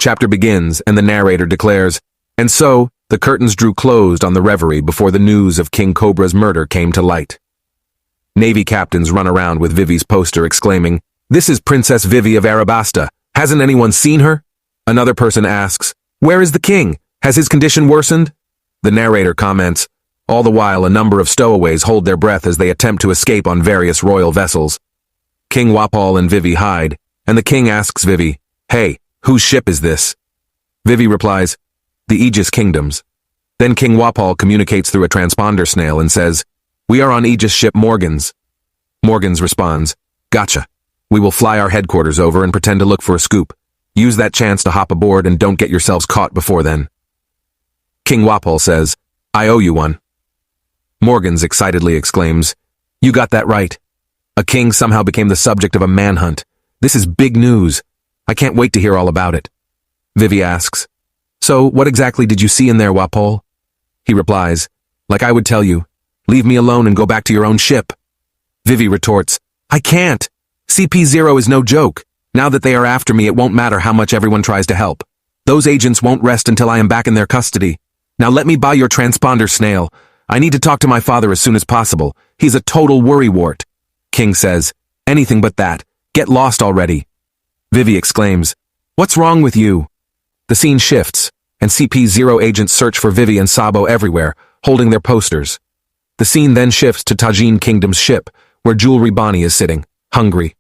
Chapter begins, and the narrator declares, "And so, the curtains drew closed on the reverie before the news of King Cobra's murder came to light." Navy captains run around with Vivi's poster exclaiming, "This is Princess Vivi of Arabasta. Hasn't anyone seen her?" Another person asks, "Where is the king? Has his condition worsened?" The narrator comments, "All the while a number of stowaways hold their breath as they attempt to escape on various royal vessels." King Wapol and Vivi hide, and the king asks Vivi, "Hey, whose ship is this?" Vivi replies, "The Aegis Kingdom's." Then King Wapol communicates through a transponder snail and says, "We are on Aegis ship Morgan's." Morgan's responds, "Gotcha. We will fly our headquarters over and pretend to look for a scoop. Use that chance to hop aboard and don't get yourselves caught before then." King Wapol says, "I owe you one." Morgan's excitedly exclaims, "You got that right. A king somehow became the subject of a manhunt. This is big news. I can't wait to hear all about it." Vivi asks, "So what exactly did you see in there, Wapol?" He replies, "Like I would tell you, leave me alone and go back to your own ship." Vivi retorts, "I can't. CP0 is no joke. Now that they are after me, it won't matter how much everyone tries to help. Those agents won't rest until I am back in their custody. Now let me buy your transponder snail. I need to talk to my father as soon as possible. He's a total worrywart." King says, "Anything but that. Get lost already." Vivi exclaims, "What's wrong with you?" The scene shifts, and CP0 agents search for Vivi and Sabo everywhere, holding their posters. The scene then shifts to Tajin Kingdom's ship, where Jewelry Bonnie is sitting, hungry.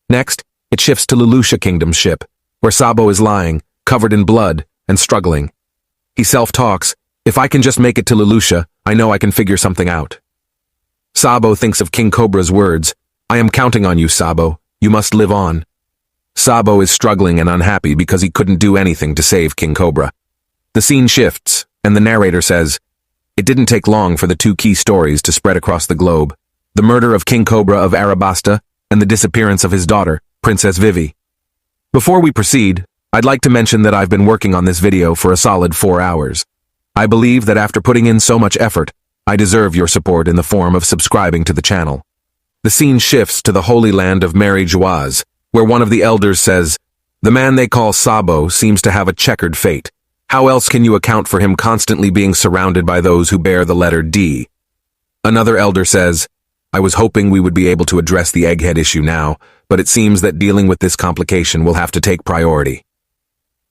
Next, it shifts to Leloucha Kingdom's ship, where Sabo is lying, covered in blood, and struggling. He self-talks, "If I can just make it to Leloucha, I know I can figure something out." Sabo thinks of King Cobra's words, "I am counting on you, Sabo. You must live on." Sabo is struggling and unhappy because he couldn't do anything to save King Cobra. The scene shifts, and the narrator says, "It didn't take long for the two key stories to spread across the globe: the murder of King Cobra of Arabasta and the disappearance of his daughter, Princess Vivi." Before we proceed, I'd like to mention that I've been working on this video for a solid 4 hours. I believe that after putting in so much effort, I deserve your support in the form of subscribing to the channel. The scene shifts to the holy land of Mary Jouaz, where one of the elders says, "The man they call Sabo seems to have a checkered fate. How else can you account for him constantly being surrounded by those who bear the letter D?" Another elder says, "I was hoping we would be able to address the egghead issue now, but it seems that dealing with this complication will have to take priority."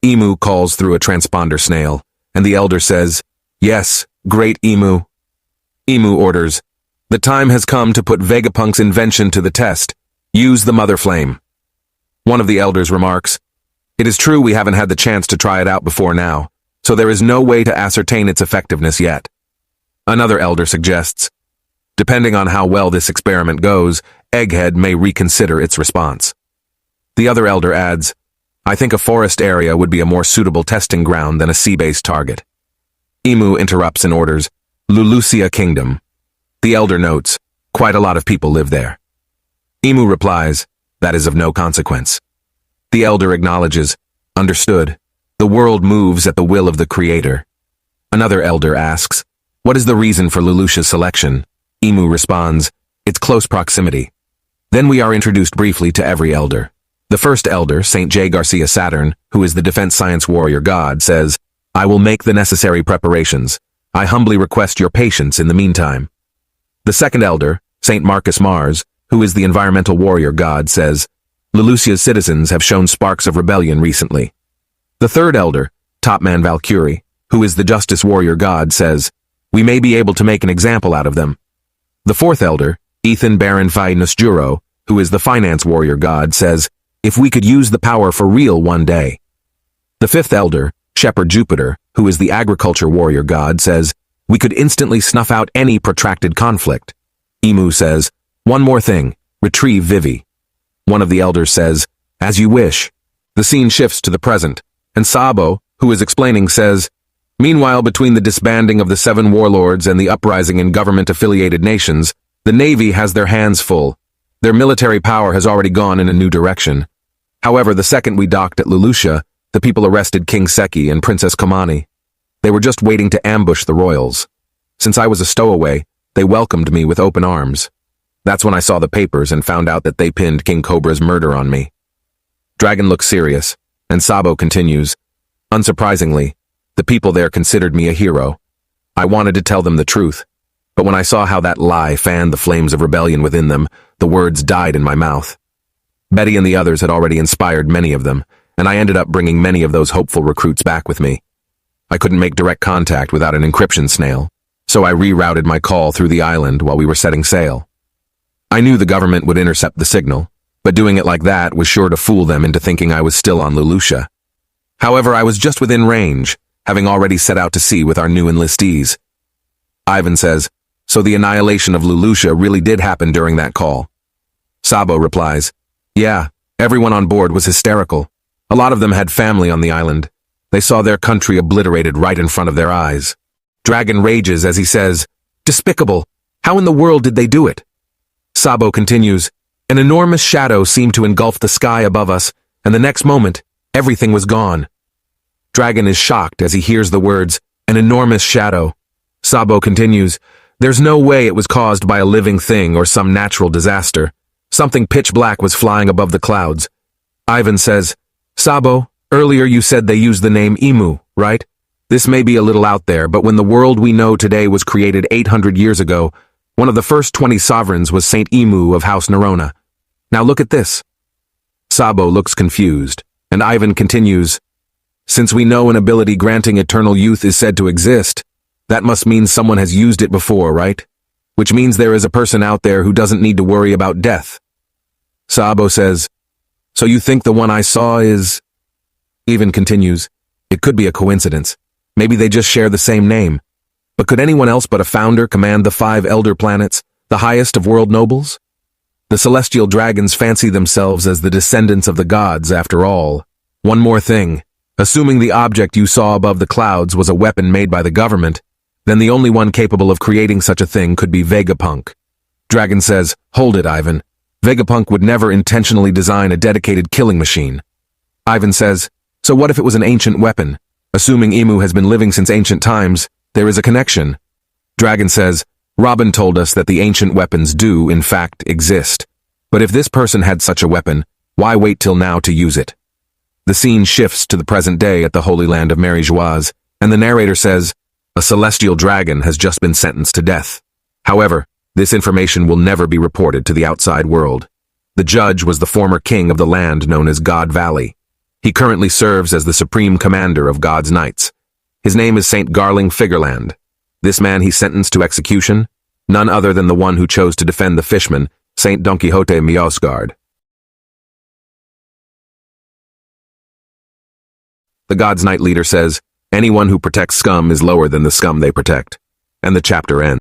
Emu calls through a transponder snail, and the elder says, "Yes, great Emu." Emu orders, "The time has come to put Vegapunk's invention to the test. Use the mother flame." One of the elders remarks, "It is true we haven't had the chance to try it out before now, so there is no way to ascertain its effectiveness yet." Another elder suggests, "Depending on how well this experiment goes, Egghead may reconsider its response." The other elder adds, "I think a forest area would be a more suitable testing ground than a sea-based target." Emu interrupts and orders, "Leloucha Kingdom." The elder notes, "Quite a lot of people live there." Emu replies, "That is of no consequence." The elder acknowledges, "Understood. The world moves at the will of the Creator." Another elder asks, "What is the reason for Leloucha's selection?" Emu responds, "Its close proximity." Then we are introduced briefly to every elder. The first elder, St. J. Garcia Saturn, who is the defense science warrior god, says, "I will make the necessary preparations. I humbly request your patience in the meantime." The second elder, St. Marcus Mars, who is the environmental warrior god, says, "Leloucha's citizens have shown sparks of rebellion recently." The third elder, Topman Valkyrie, who is the justice warrior god, says, "We may be able to make an example out of them." The fourth elder, Ethan Baron Fai Nusjuro, who is the finance warrior god, says, "If we could use the power for real one day." The fifth elder, Shepherd Jupiter, who is the agriculture warrior god, says, "We could instantly snuff out any protracted conflict." Emu says, "One more thing, retrieve Vivi." One of the elders says, "As you wish." The scene shifts to the present, and Sabo, who is explaining, says, "Meanwhile, between the disbanding of the 7 warlords and the uprising in government-affiliated nations, the Navy has their hands full. Their military power has already gone in a new direction. However, the second we docked at Leloucha, the people arrested King Seki and Princess Kamani. They were just waiting to ambush the royals. Since I was a stowaway, they welcomed me with open arms. That's when I saw the papers and found out that they pinned King Cobra's murder on me." Dragon looks serious, and Sabo continues, Unsurprisingly, the people there considered me a hero. I wanted to tell them the truth, but when I saw how that lie fanned the flames of rebellion within them, the words died in my mouth. Betty and the others had already inspired many of them, and I ended up bringing many of those hopeful recruits back with me. I couldn't make direct contact without an encryption snail, so I rerouted my call through the island while we were setting sail. I knew the government would intercept the signal, but doing it like that was sure to fool them into thinking I was still on Lulusha. However, I was just within range, having already set out to sea with our new enlistees. Ivan says, "So the annihilation of Lulusha really did happen during that call." Sabo replies, "Yeah, everyone on board was hysterical. A lot of them had family on the island. They saw their country obliterated right in front of their eyes." Dragon rages as he says, "Despicable! How in the world did they do it?" Sabo continues, "An enormous shadow seemed to engulf the sky above us, and the next moment, everything was gone." Dragon is shocked as he hears the words, "an enormous shadow." Sabo continues, "There's no way it was caused by a living thing or some natural disaster. Something pitch black was flying above the clouds." Ivan says, "Sabo, earlier you said they used the name Imu, right? This may be a little out there, but when the world we know today was created 800 years ago, one of the first 20 sovereigns was Saint Imu of House Nerona. Now look at this." Sabo looks confused, and Ivan continues, "Since we know an ability granting eternal youth is said to exist, that must mean someone has used it before, right? Which means there is a person out there who doesn't need to worry about death." Sabo says, "So you think the one I saw is—" Ivan continues, "It could be a coincidence. Maybe they just share the same name. But could anyone else but a founder command the 5 elder planets, the highest of world nobles? The celestial dragons fancy themselves as the descendants of the gods, after all. One more thing. Assuming the object you saw above the clouds was a weapon made by the government, then the only one capable of creating such a thing could be Vegapunk." Dragon says, "Hold it, Ivan. Vegapunk would never intentionally design a dedicated killing machine." Ivan says, "So what if it was an ancient weapon? Assuming Imu has been living since ancient times, there is a connection." Dragon says, "Robin told us that the ancient weapons do, in fact, exist. But if this person had such a weapon, why wait till now to use it?" The scene shifts to the present day at the Holy Land of Marie-Joise, and the narrator says, "A celestial dragon has just been sentenced to death. However, this information will never be reported to the outside world. The judge was the former king of the land known as God Valley. He currently serves as the supreme commander of God's Knights. His name is Saint Garling Figurland. This man he sentenced to execution, none other than the one who chose to defend the fishman, Saint Don Quixote Miosgard." The God's Knight leader says, "Anyone who protects scum is lower than the scum they protect." And the chapter ends.